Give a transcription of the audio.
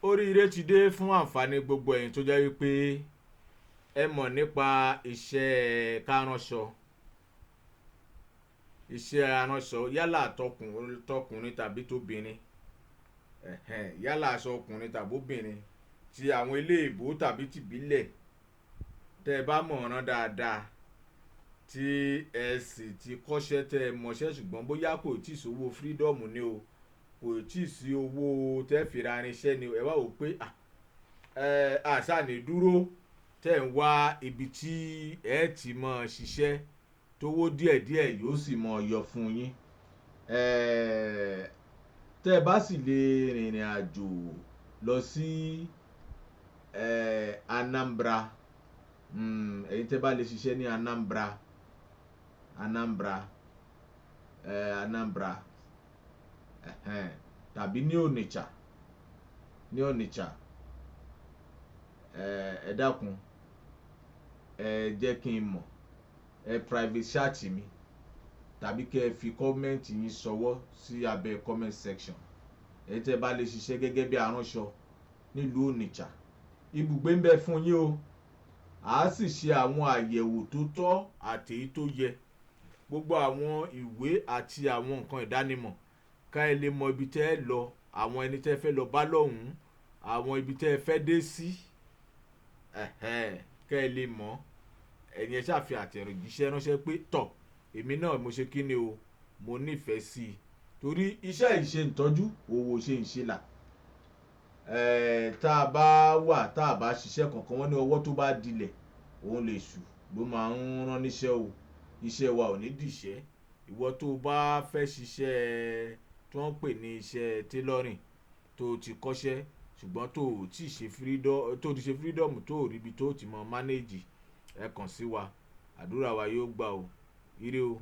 Oríire ti dé fún àǹfààní gbogbo ẹ̀yin tó jẹ́ wípé ẹ mọ̀ nípa iṣẹ́ kárànṣọ, iṣẹ́ aránṣọ yálà tọkùnrin tàbí tóbìnrin, yálà aṣọ ọkùnrin tàbí obìnrin, ti àwọn eléèbó tàbí tìbílẹ̀, tẹ́ ẹ bá mọ̀ ràn dáadáa, tí ẹ sì ti kọ́ṣẹ́ tẹ́ ẹ mọṣẹ́ ṣùgbọ́n bóyá kò tí ì sówó freedom ni o, kò tí ì sí owó tẹ́ fi ra irinṣẹ́ ni o, ẹ wá wò pé àṣà ní dúró tẹ́ ń wá ibi tí ẹ ti mọ̀ ṣiṣẹ́ tówó díẹ̀díẹ̀ yóò sì mọ̀ yọ fún yín. Tẹ́ ẹ bá sì lè rìnrìn àjò lọ sí Anambra, ẹ̀yin tẹ́ bá lè ṣiṣẹ́ ní Anambra tàbí ní Onitsha, ẹ dákun ẹ jẹ́ kí n mọ̀, ẹ private chat mi tàbí kẹ́ ẹ fi kọ́mẹ́ǹtì yín ṣọwọ́ sí abẹ́ comment section. Ẹ̀yin tẹ́ bá lè ṣiṣẹ́ gẹ́gẹ́ bí aránṣọ nílùú Onitsha, ibùgbé ń bẹ fún yín o. A sì ṣe àwọn àyẹ̀wò tó tọ́ àti èyí tó yẹ, gbogbo àwọn ìwé àti àwọn nǹkan ìdánimọ̀ ká ẹ lè mọ ibi tẹ́ ẹ lọ, àwọn ẹni tẹ́ ẹ fẹ́ lọ bá lọ́hùn-ún, àwọn ibi tẹ́ ẹ fẹ́ dé sí, ká ẹ lè mọ̀. Ẹ̀yin ẹ ṣáà fi àtẹ̀jíṣẹ́ ránṣẹ́ pé tọ̀ èmi náà mo ṣe kí ni o, mo nífẹ̀ẹ́ sí i, torí iṣẹ́ ìṣe ìtọ́jú owó ṣe ń ṣe là. Tá a bá wà tá a bá ṣiṣẹ́ kankan, wọ́n ní ọwọ́ tó bá dilẹ̀ òun lè ṣù ló máa ń rán níṣẹ́ o. Iṣẹ́ wa ò ní dìṣẹ́. Ìwọ tó bá fẹ́ ṣiṣẹ́ tí wọ́n ń pè ní iṣẹ́ tailoring, tó ti kọ́ṣẹ́ ṣùgbọ́n tó ti ṣe freedom, tó rí ibi tó ti mọ manage, ẹ kàn sí wa, àdúrà wa yóò gbà o. Ire o.